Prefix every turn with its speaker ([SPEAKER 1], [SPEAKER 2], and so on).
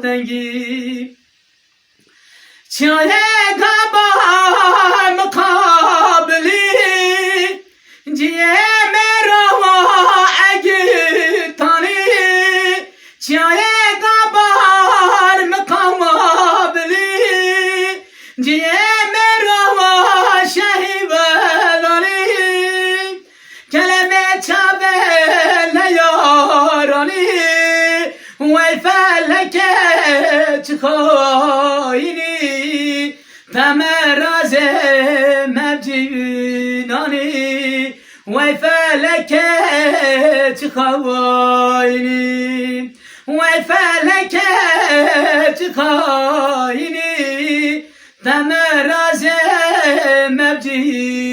[SPEAKER 1] dengi çare gaba mukabili ciye mera agi tani çare gaba mukabili ciye mera şehibelani kelime çabe yarani ve feleke çıkayni temeraze mevcinani ve feleke çıkayni ve feleke çıkayni temeraze mevcinani